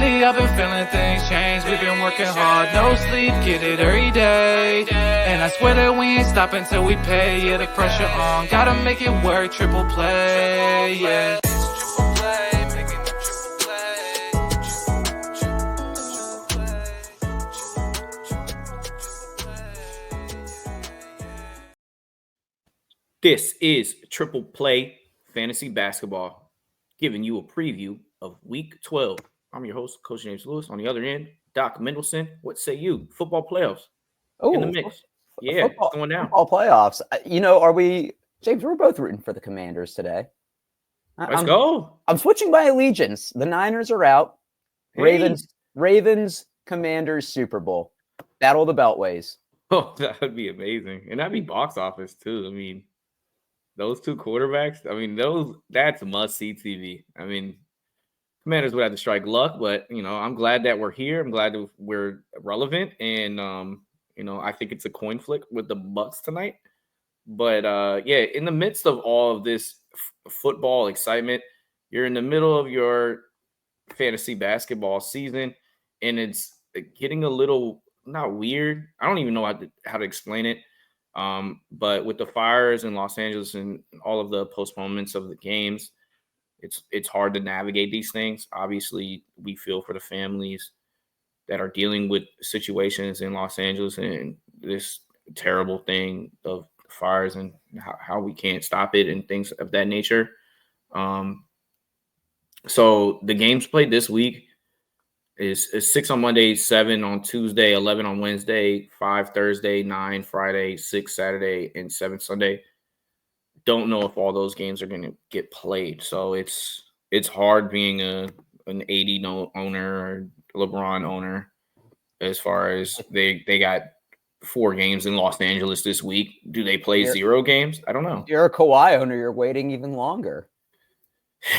Lately I've been feeling things change. We've been working hard, no sleep, get it every day. And I swear that we ain't stopping till we pay. Yeah, the pressure on, gotta make it work, triple play, yeah. This is Triple Play Fantasy Basketball, giving you a preview of Week 12. I'm your host, Coach James Lewis. On the other end, Doc Mendelson. What say you? Football playoffs in the mix. Yeah, football, it's going down. Football playoffs. Are we, James? We're both rooting for the Commanders today. Let's go. I'm switching my allegiance. The Niners are out. Hey. Ravens, Commanders, Super Bowl. Battle of the Beltways. Oh, that would be amazing. And that'd be box office too. I mean, those two quarterbacks, that's must-see TV. I mean, Commanders would have to strike luck, but, I'm glad that we're here. I'm glad that we're relevant. And, I think it's a coin flick with the Bucks tonight. But, in the midst of all of this football excitement, you're in the middle of your fantasy basketball season, and it's getting a little not weird. I don't even know how to explain it. But with the fires in Los Angeles and all of the postponements of the games, it's hard to navigate these things. Obviously, we feel for the families that are dealing with situations in Los Angeles and this terrible thing of fires and how we can't stop it and things of that nature. So the games played this week is 6 on Monday, 7 on Tuesday, 11 on Wednesday, 5 Thursday, 9 Friday, 6 Saturday, and 7 Sunday. Don't know if all those games are going to get played. So it's hard being an AD owner or LeBron owner as far as they got 4 games in Los Angeles this week. Do they play 0 games? I don't know. You're a Kawhi owner. You're waiting even longer.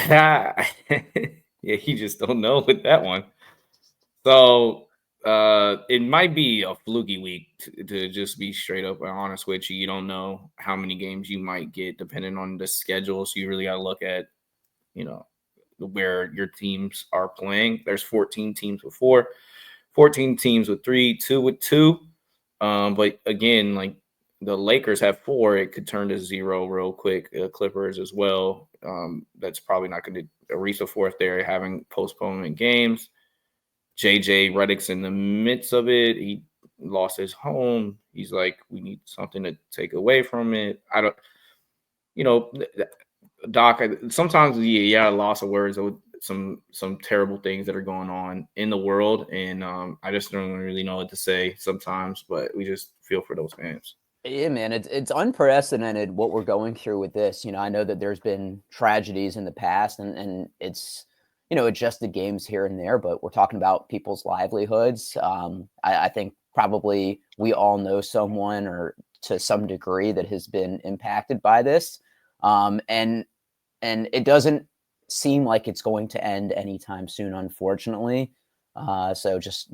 Yeah, you just don't know with that one. So it might be a fluky week to just be straight up and honest with you. You don't know how many games you might get depending on the schedule. So you really got to look at, where your teams are playing. There's 14 teams with 4, 14 teams with 3, 2 with 2. But again, like the Lakers have 4, it could turn to 0 real quick. Clippers as well. That's probably not going to reach the 4th there, having postponement games. JJ Redick's in the midst of it. He lost his home. He's like, we need something to take away from it. I don't, Doc, sometimes, loss of words with some terrible things that are going on in the world. And I just don't really know what to say sometimes, but we just feel for those fans. Yeah, man, it's unprecedented what we're going through with this. I know that there's been tragedies in the past and it's, adjusted games here and there, but we're talking about people's livelihoods. I think probably we all know someone or to some degree that has been impacted by this. And it doesn't seem like it's going to end anytime soon, unfortunately. So just,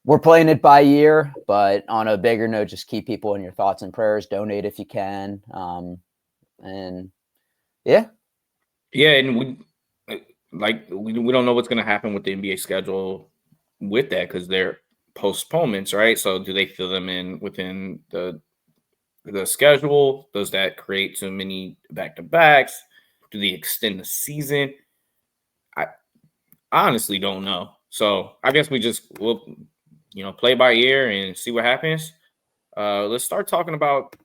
we're playing it by year, but on a bigger note, just keep people in your thoughts and prayers, donate if you can. And yeah. Yeah. And we don't know what's going to happen with the NBA schedule with that because they're postponements, right? So do they fill them in within the schedule? Does that create too many back-to-backs? Do they extend the season? I honestly don't know. So I guess we'll play by ear and see what happens. Let's start talking about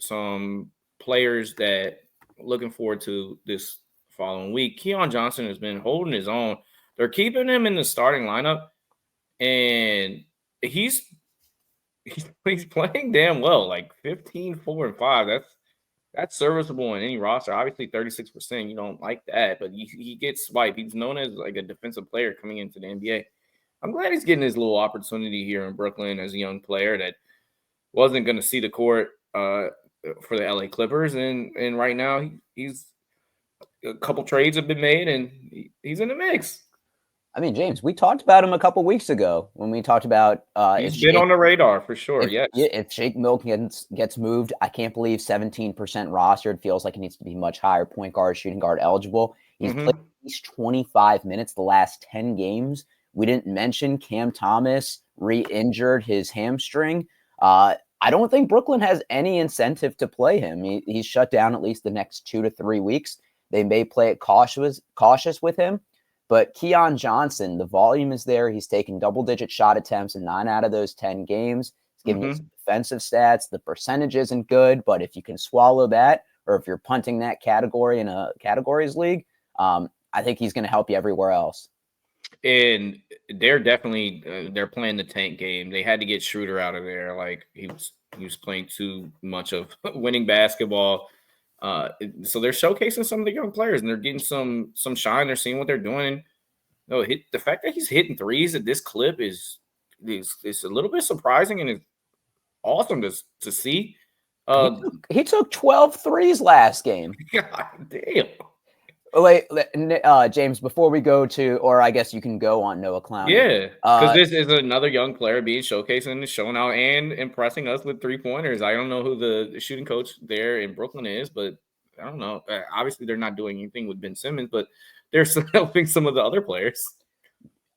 some players that looking forward to this following week. Keon Johnson has been holding his own. They're keeping him in the starting lineup, and he's playing damn well. Like 15, 4, and 5. That's serviceable in any roster. Obviously, 36%. You don't like that, but he gets swiped. He's known as like a defensive player coming into the NBA. I'm glad he's getting his little opportunity here in Brooklyn as a young player that wasn't going to see the court for the LA Clippers, and right now he's a couple trades have been made, and he's in the mix. I mean, James, we talked about him a couple weeks ago when we talked about he's been on the radar for sure. If Shake Milton gets moved, I can't believe 17% rostered. Feels like he needs to be much higher, point guard, shooting guard eligible. He's played least 25 minutes the last 10 games. We didn't mention Cam Thomas re-injured his hamstring. I don't think Brooklyn has any incentive to play him. He's shut down at least the next 2 to 3 weeks. They may play it cautious with him. But Keon Johnson, the volume is there. He's taken double-digit shot attempts in 9 out of those 10 games. He's giving you some defensive stats. The percentage isn't good, but if you can swallow that, or if you're punting that category in a categories league, I think he's going to help you everywhere else. And they're definitely they're playing the tank game. They had to get Schroeder out of there. Like he was playing too much of winning basketball. So they're showcasing some of the young players, and they're getting some shine. They're seeing what they're doing. No, the fact that he's hitting threes at this clip is a little bit surprising, and it's awesome to see. He took 12 threes last game. God damn. Wait, James, before we go to, or I guess you can go on Noah Clowney. Yeah, because this is another young player being showcased and showing out and impressing us with 3-pointers. I don't know who the shooting coach there in Brooklyn is, but I don't know. Obviously, they're not doing anything with Ben Simmons, but they're helping some of the other players.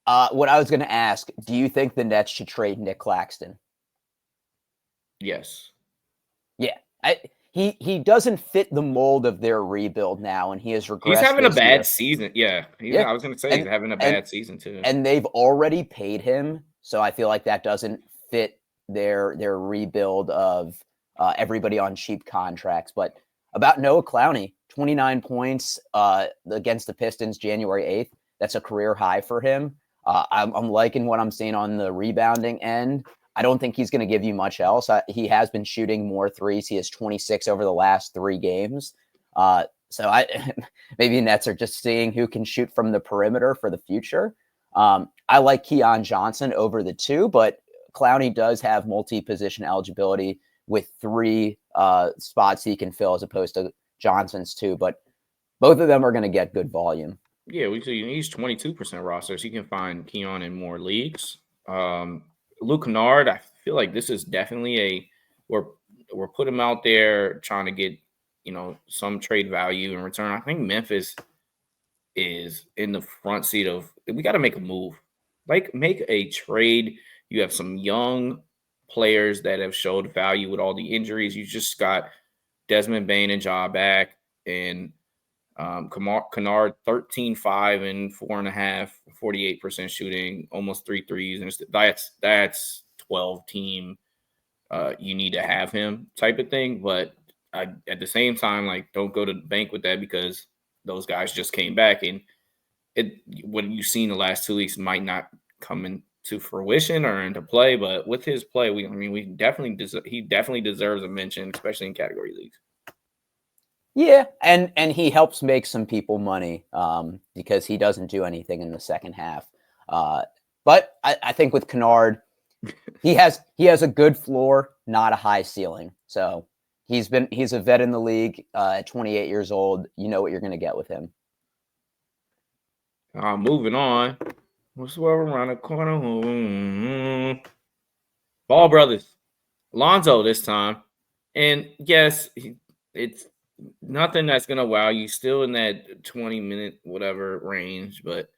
What I was going to ask, do you think the Nets should trade Nick Claxton? Yes. Yeah. He doesn't fit the mold of their rebuild now, and he has regressed. He's having a bad season. Yeah. I was going to say he's having a bad season too. And they've already paid him, so I feel like that doesn't fit their rebuild of everybody on cheap contracts. But about Noah Clowney, 29 points against the Pistons January 8th. That's a career high for him. I'm liking what I'm seeing on the rebounding end. I don't think he's going to give you much else. He has been shooting more threes. He has 26 over the last 3 games. So maybe Nets are just seeing who can shoot from the perimeter for the future. I like Keon Johnson over the 2, but Clowney does have multi-position eligibility with 3 spots he can fill as opposed to Johnson's 2. But both of them are going to get good volume. Yeah, he's 22% roster, so you can find Keon in more leagues. Luke Kennard, I feel like this is definitely we're putting him out there trying to get some trade value in return. I think Memphis is in the front seat of we got to make a move, like make a trade. You have some young players that have showed value with all the injuries. You just got Desmond Bane and Ja back, and Kennard 13-5 and 4.5, 48% shooting, almost 3 threes, and that's 12 team. You need to have him type of thing, but at the same time, like don't go to the bank with that because those guys just came back, and what you've seen the last 2 weeks might not come into fruition or into play. But with his play, he definitely deserves a mention, especially in category leagues. Yeah, and he helps make some people money because he doesn't do anything in the second half. But I think with Kennard, he has a good floor, not a high ceiling. So he's a vet in the league at 28 years old. You know what you're going to get with him. Moving on. What's around the corner? Ball brothers. Lonzo this time. And yes, it's nothing that's going to wow you. Still in that 20-minute whatever range, but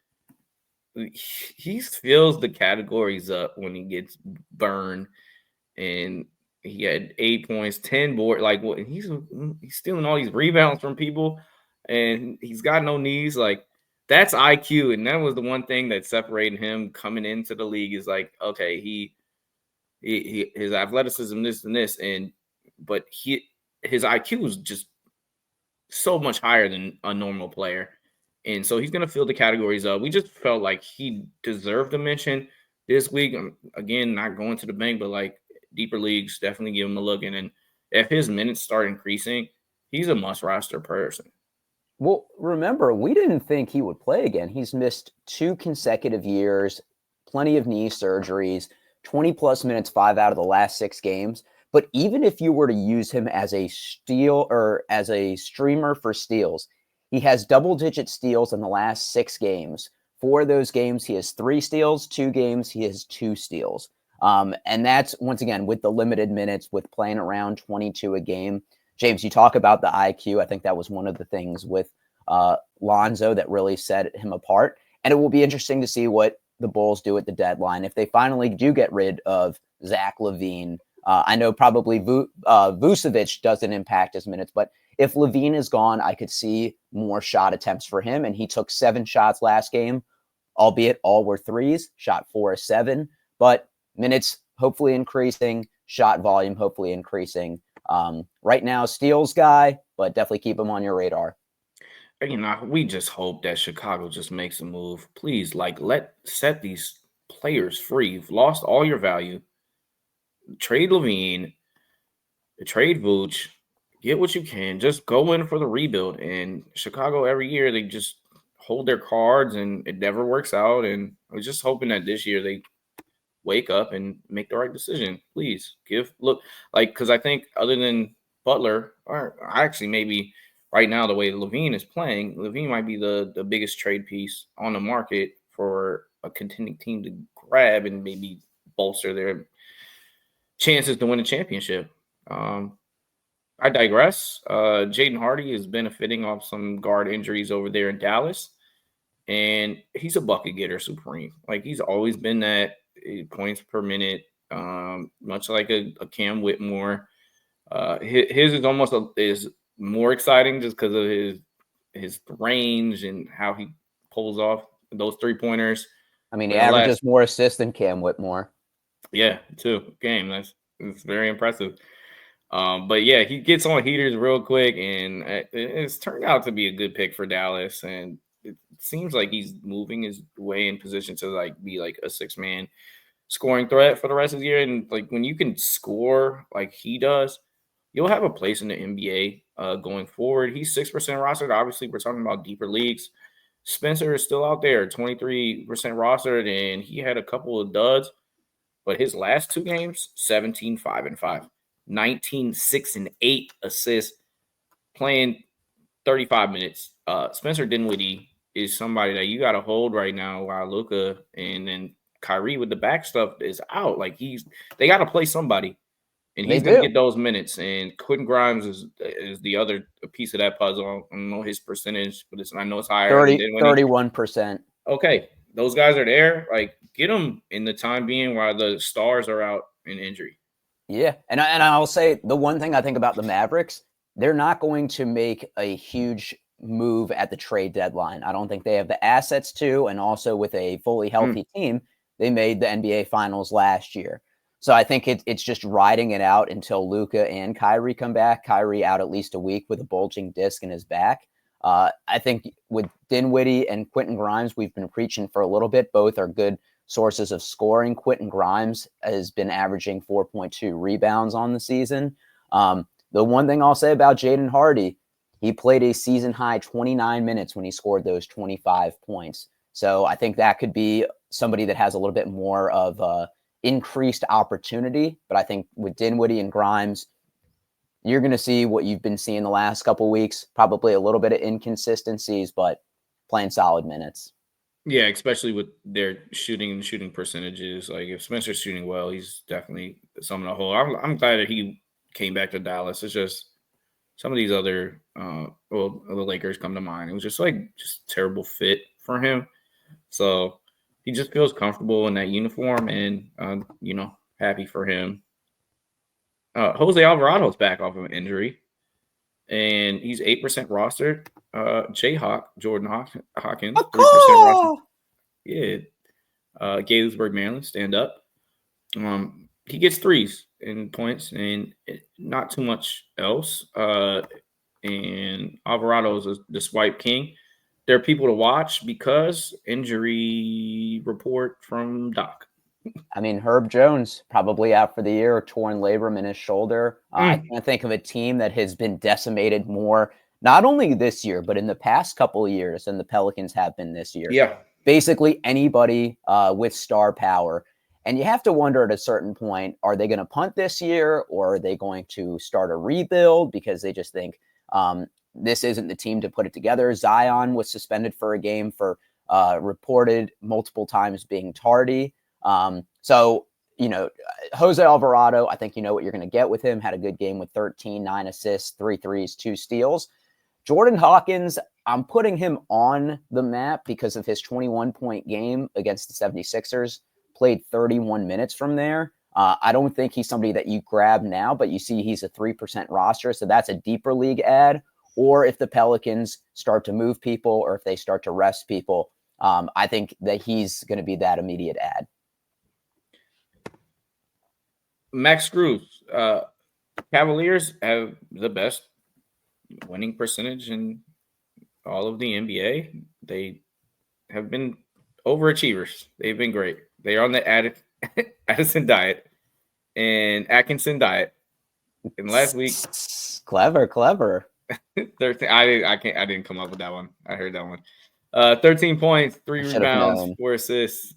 he fills the categories up when he gets burned. And he had 8 points, 10 board. Like what? He's stealing all these rebounds from people, and he's got no knees. Like that's IQ, and that was the one thing that separated him coming into the league. Is like, okay, he his athleticism, this and this, but his IQ was just so much higher than a normal player. And so he's going to fill the categories up. We just felt like he deserved a mention this week. Again, not going to the bank, but like deeper leagues, definitely give him a look. And then if his minutes start increasing, he's a must roster person. Well, remember, we didn't think he would play again. He's missed 2 consecutive years, plenty of knee surgeries, 20-plus minutes 5 out of the last 6 games. But even if you were to use him as a steal or as a streamer for steals, he has double-digit steals in the last 6 games. 4 of those games, he has 3 steals. 2 games, he has 2 steals. And that's, once again, with the limited minutes, with playing around 22 a game. James, you talk about the IQ. I think that was one of the things with Lonzo that really set him apart. And it will be interesting to see what the Bulls do at the deadline. If they finally do get rid of Zach LaVine, I know probably Vucevic doesn't impact his minutes, but if LaVine is gone, I could see more shot attempts for him. And he took 7 shots last game, albeit all were threes, shot 4 of 7, but minutes hopefully increasing, shot volume hopefully increasing. Right now, steals guy, but definitely keep him on your radar. We just hope that Chicago just makes a move. Please, set these players free. You've lost all your value. Trade LaVine, trade Vooch, get what you can. Just go in for the rebuild. And Chicago, every year, they just hold their cards, and it never works out. And I was just hoping that this year they wake up and make the right decision. Please because I think other than Butler, or actually maybe right now the way LaVine is playing, LaVine might be the biggest trade piece on the market for a contending team to grab and maybe bolster their chances to win a championship. I digress. Jaden Hardy is benefiting off some guard injuries over there in Dallas, and he's a bucket getter supreme. Like, he's always been that, points per minute, much like a Cam Whitmore. His is almost is more exciting just because of his range and how he pulls off those 3-pointers. I mean, he averages more assists than Cam Whitmore. Yeah, 2 game. That's very impressive. But yeah, he gets on heaters real quick, and it's turned out to be a good pick for Dallas. And it seems like he's moving his way in position to be like a 6-man scoring threat for the rest of the year. And when you can score like he does, you'll have a place in the NBA going forward. He's 6% rostered. Obviously, we're talking about deeper leagues. Spencer is still out there, 23% rostered, and he had a couple of duds. But his last 2 games, 17, 5, and 5. 19, 6, and 8 assists, playing 35 minutes. Spencer Dinwiddie is somebody that you got to hold right now while Luka and then Kyrie with the back stuff is out. They got to play somebody, and he's going to get those minutes. And Quentin Grimes is the other piece of that puzzle. I don't know his percentage, but I know it's higher. 31%. Okay, those guys are there. Get them in the time being while the stars are out in injury. Yeah, and I'll say the one thing I think about the Mavericks, they're not going to make a huge move at the trade deadline. I don't think they have the assets to, and also with a fully healthy team, they made the NBA Finals last year. So I think it's just riding it out until Luka and Kyrie come back. Kyrie out at least a week with a bulging disc in his back. I think with Dinwiddie and Quentin Grimes, we've been preaching for a little bit. Both are good sources of scoring. Quentin Grimes has been averaging 4.2 rebounds on the season. The one thing I'll say about Jaden Hardy, he played a season-high 29 minutes when he scored those 25 points. So I think that could be somebody that has a little bit more of increased opportunity. But I think with Dinwiddie and Grimes, you're going to see what you've been seeing the last couple of weeks, probably a little bit of inconsistencies, but playing solid minutes. Yeah, especially with their shooting percentages. If Spencer's shooting well, he's definitely something to hold. I'm glad that he came back to Dallas. It's just some of these other, the Lakers come to mind. It was just terrible fit for him. So he just feels comfortable in that uniform, and happy for him. Jose Alvarado's back off of an injury, and he's 8% rostered. Jordan Hawkins, 3% rostered. Yeah. Gaithersburg, Maryland, stand up. He gets 3s in points and not too much else. And Alvarado is the swipe king. There are people to watch because injury report from Doc. I mean, Herb Jones probably out for the year, torn labrum in his shoulder. I can't think of a team that has been decimated more, not only this year, but in the past couple of years than the Pelicans have been this year. Yeah. Basically anybody with star power. And you have to wonder at a certain point, are they going to punt this year, or are they going to start a rebuild because they just think this isn't the team to put it together? Zion was suspended for a game for reported multiple times being tardy. So, Jose Alvarado, I think you know what you're going to get with him. Had a good game with 13, 9 assists, 3 threes, 2 steals. Jordan Hawkins, I'm putting him on the map because of his 21-point game against the 76ers, played 31 minutes from there. I don't think he's somebody that you grab now, but you see he's a 3% roster, so that's a deeper league ad. Or if the Pelicans start to move people or if they start to rest people, I think that he's going to be that immediate ad. Max Strus, Cavaliers have the best winning percentage in all of the NBA. They have been overachievers. They've been great. They are on the Addison diet and Atkinson diet. And last week, clever. 13. I didn't come up with that one. I heard that one. 13 points, 3 rebounds, 4 assists.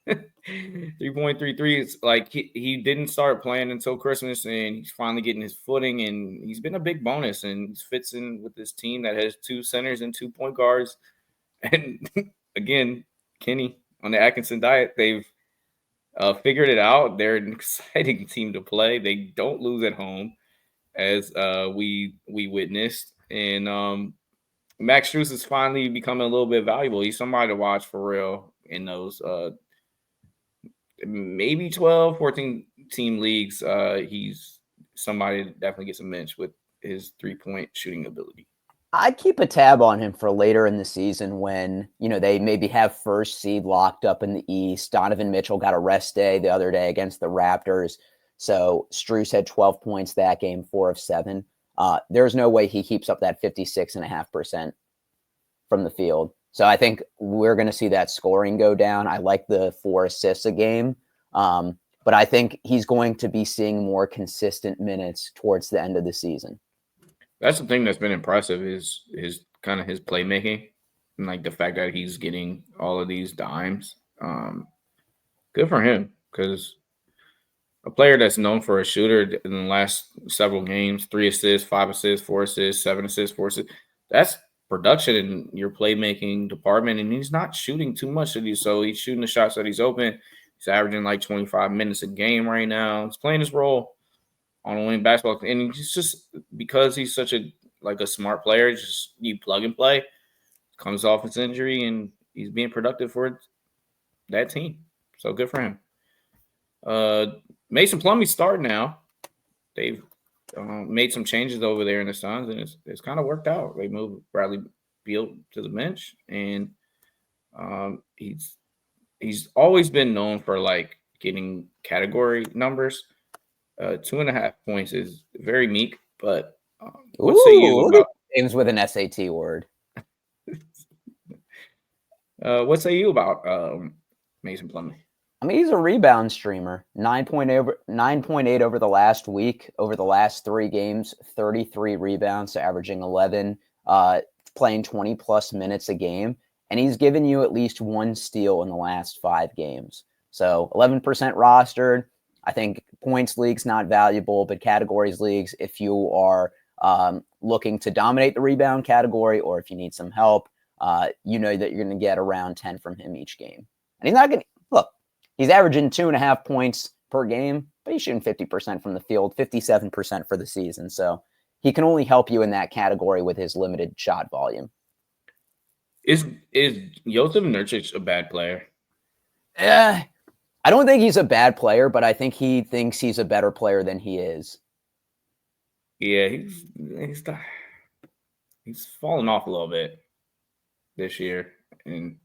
3.33. It's like he didn't start playing until Christmas, and he's finally getting his footing, and he's been a big bonus, and he fits in with this team that has 2 centers and 2 point guards. And again, Kenny on the Atkinson diet, they've figured it out. They're an exciting team to play. They don't lose at home, as we witnessed. And Max Strus is finally becoming a little bit valuable. He's somebody to watch for real in those maybe 12, 14 team leagues. He's somebody to definitely get some minutes with his 3-point shooting ability. I'd keep a tab on him for later in the season when, they maybe have first seed locked up in the East. Donovan Mitchell got a rest day the other day against the Raptors. So Strus had 12 points that game, 4 of 7. There's no way he keeps up that 56.5% from the field. So I think we're going to see that scoring go down. I like the 4 assists a game, but I think he's going to be seeing more consistent minutes towards the end of the season. That's the thing that's been impressive is his kind of his playmaking and like the fact that he's getting all of these dimes. Good for him, because a player that's known for a shooter in the last several games, 3 assists, 5 assists, 4 assists, 7 assists, 4 assists, that's production in your playmaking department, and he's not shooting too much of these. So he's shooting the shots that he's open. He's averaging like 25 minutes a game right now. He's playing his role on a winning basketball, and he's just because he's such a smart player, just you plug and play. Comes off his injury, and he's being productive for that team. So good for him. Mason Plumbee starting now. They've made some changes over there in the Suns, and it's kind of worked out. They moved Bradley Beal to the bench, and he's always been known for like getting category numbers. 2.5 points is very meek, but what say you about James with an SAT word? What say you about Mason Plumbee? I mean, he's a rebound streamer. 9.8 over the last week. Over the last 3 games, 33 rebounds, so averaging 11, playing 20-plus minutes a game. And he's given you at least 1 steal in the last 5 games. So 11% rostered. I think points leagues not valuable, but categories leagues, if you are looking to dominate the rebound category or if you need some help, you know that you're going to get around 10 from him each game. And he's not going to – look, he's averaging 2.5 points per game, but he's shooting 50% from the field, 57% for the season. So he can only help you in that category with his limited shot volume. Is Josip Nurkic a bad player? I don't think he's a bad player, but I think he thinks he's a better player than he is. Yeah, he's fallen off a little bit this year. And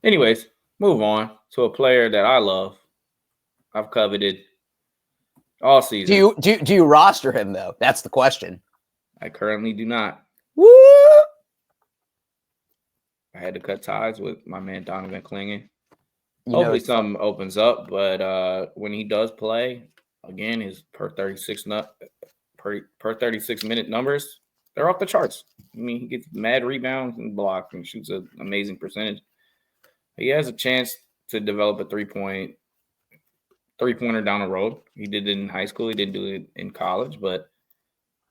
anyways, move on to a player that I love. I've coveted all season. Do you roster him though? That's the question. I currently do not. Woo! I had to cut ties with my man Donovan Clingan. Hopefully something opens up, but when he does play, again, his per 36 minute numbers, they're off the charts. I mean, he gets mad rebounds and blocks and shoots an amazing percentage. He has a chance to develop a three-pointer down the road. He did it in high school. He didn't do it in college, but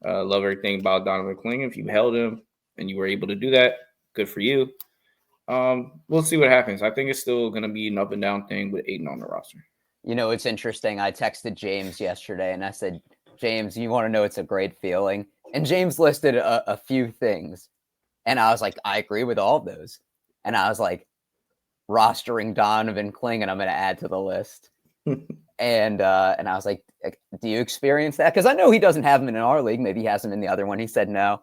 love everything about Donovan Clingan. If you held him and you were able to do that, good for you. We'll see what happens. I think it's still going to be an up and down thing with Ayton on the roster. It's interesting. I texted James yesterday and I said, James, you want to know it's a great feeling? And James listed a few things. And I was like, I agree with all of those. And I was like, rostering Donovan Clingan, I'm going to add to the list. And I was like, do you experience that? Because I know he doesn't have him in our league. Maybe he has him in the other one. He said no.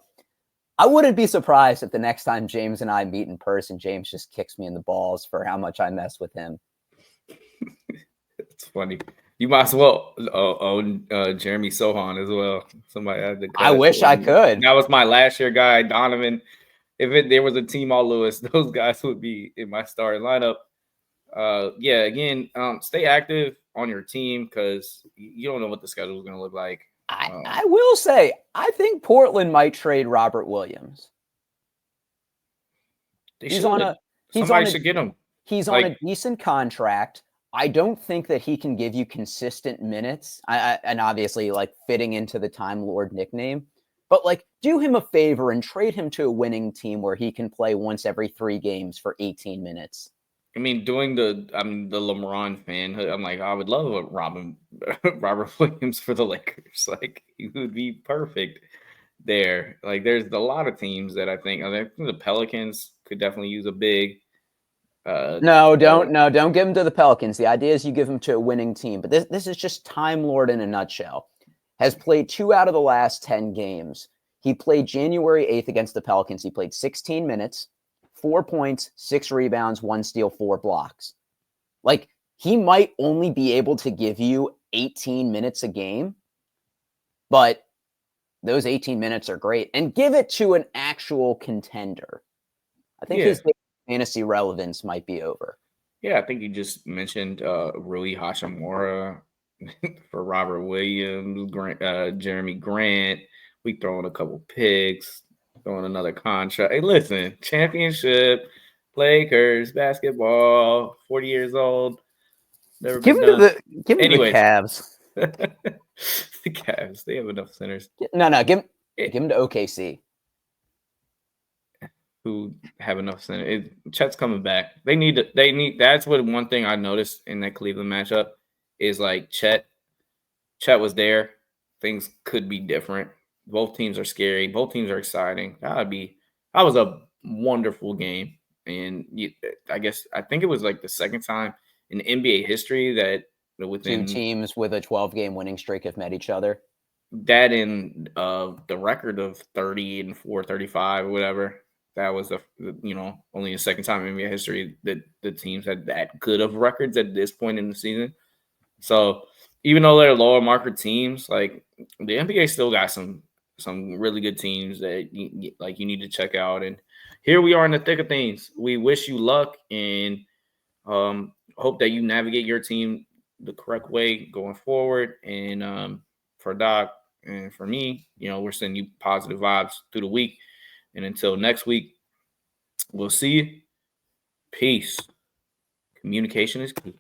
I wouldn't be surprised if the next time James and I meet in person, James just kicks me in the balls for how much I mess with him. It's funny. You might as well own Jeremy Sohan as well. Somebody had to. I wish I could. That was my last year guy, Donovan. If there was a team all Lewis, those guys would be in my starting lineup. Yeah, again, stay active on your team because you don't know what the schedule is going to look like. I will say, I think Portland might trade Robert Williams. Somebody should get him. He's on a decent contract. I don't think that he can give you consistent minutes. And obviously, like, fitting into the Time Lord nickname. But, like, do him a favor and trade him to a winning team where he can play once every 3 games for 18 minutes. I mean, I'm the LeBron fan. I'm like, I would love a Robert Williams for the Lakers. Like, he would be perfect there. Like, there's a lot of teams that I think the Pelicans could definitely use a big. Don't give him to the Pelicans. The idea is you give him to a winning team. But this is just Time Lord in a nutshell. Has played 2 out of the last 10 games. He played January 8th against the Pelicans. He played 16 minutes, 4 points, 6 rebounds, 1 steal, 4 blocks. Like, he might only be able to give you 18 minutes a game, but those 18 minutes are great. And give it to an actual contender. I think his fantasy relevance might be over. Yeah, I think you just mentioned Rui Hachimura for Robert Williams, Jeremy Grant. We throw in a couple picks, throwing another contract. Hey, listen, championship, Lakers, basketball, 40 years old. Give him to the Cavs. The Cavs, they have enough centers. No, give him to OKC. Who have enough centers. Chet's coming back. That's what one thing I noticed in that Cleveland matchup is, like, Chet was there. Things could be different. Both teams are scary. Both teams are exciting. That was a wonderful game. And I think it was like the second time in NBA history that within 2 teams with a 12-game winning streak have met each other. That in the record of 30-4, 35, or whatever. That was only the second time in NBA history that the teams had that good of records at this point in the season. So even though they're lower market teams, like, the NBA still got some really good teams that you need to check out. And here we are in the thick of things. We wish you luck and hope that you navigate your team the correct way going forward. And for Doc and for me, we're sending you positive vibes through the week. And until next week, we'll see you. Peace. Communication is key.